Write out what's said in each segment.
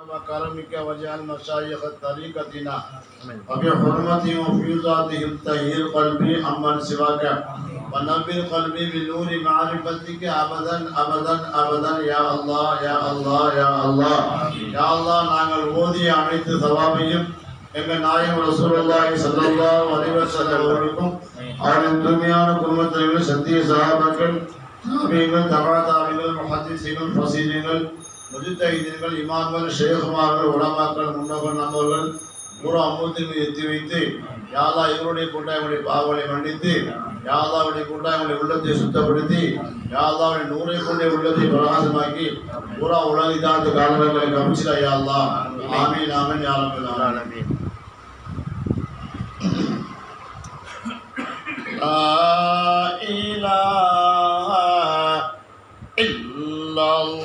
وكرمك واجعل مشايخ طريقتنا وبحرمتهم وفيوزاتهم طهير قلبي عمن سواك ونبر قلبي بنور معرفتك ابدا ابدا ابدا يا الله يا الله يا الله يا الله நாங்கள் ஓதிய அனைத்து சவாபையும் எங்கள் நாயகம் ரசூலுல்லாஹி ஸல்லல்லாஹு அலைஹி வஸல்லம் அவர்களுக்கும் அவரின் தூய்மையான குடும்பத்தினர்கள் சத்திய சஹாபாக்கள் தாபீகள் தபாதாபிகள் முஹத்திஸீன்கள் ஃபஸீலீன்கள் முஜ்தஹிதீன்கள் இமாம்கள் ஷேகுமார்கள் உலமாக்கள் முன்னோர்கள் நம்மவர்கள் பூரா அம்மத்தின் மீது எத்தி வைத்து யா அல்லாஹ் இவருடைய கூட்டாயமுடைய பாவங்களை மன்னித்து யா அல்லாஹ்வுடைய கூட்டாயமுடைய உள்ளத்தை சுத்தப்படுத்தி யா அல்லாஹ்வுடைய நூரை கொண்டே உள்ளத்தை பிரகாசமாக்கி பூரா உலகிதார்த்த காலங்களை கமிச்சிடா யா அல்லாஹ் ஆமீன் ஆமீன் யா ரப்பல் ஆலமீன். லா இலாஹ இல்லல்லாஹ்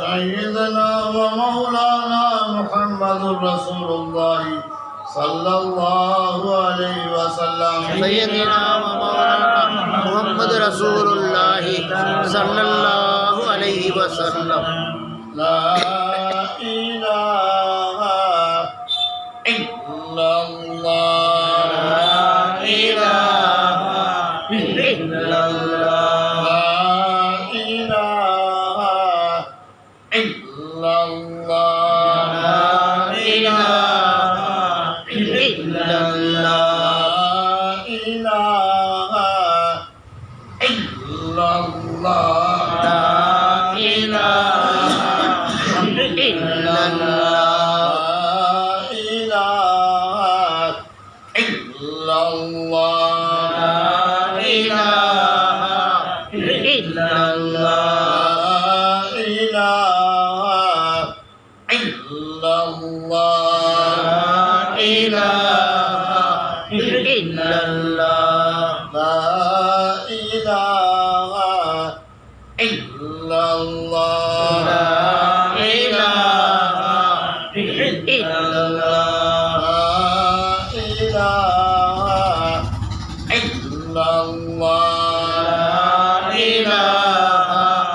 سيدنا ومولانا محمد رسول الله صلى الله عليه وسلم سيدنا ومولانا محمد رسول الله صلى الله عليه وسلم لا إله إلا الله لا إله إلا الله لا إله إلا الله لا إله إلا الله لا إله إلا الله لا إله إلا الله إلا الله لا إله إلا الله إله إلا الله إله إلا الله لا إله إلا الله لا إله إلا الله لا إله إلا الله لا إله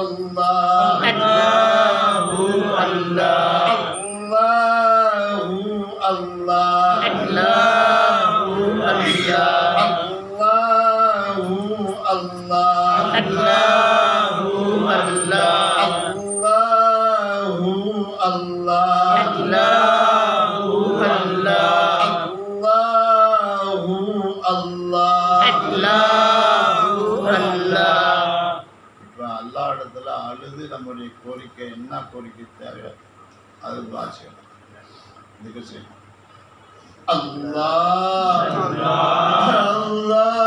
الله Allahu Allah الله الله Allahu Allah الله الله Allahu Allah الله الله Allahu Allah الله الله Allahu Allah இப்ப அல்லாஹ் இடத்துல அழுது நம்முடைய கோரிக்கை என்ன கோரிக்கை தேவையோ அது துஆ செய்யணும். இதுக்கு செய்யணும். அல்லாஹ் அல்லாஹ்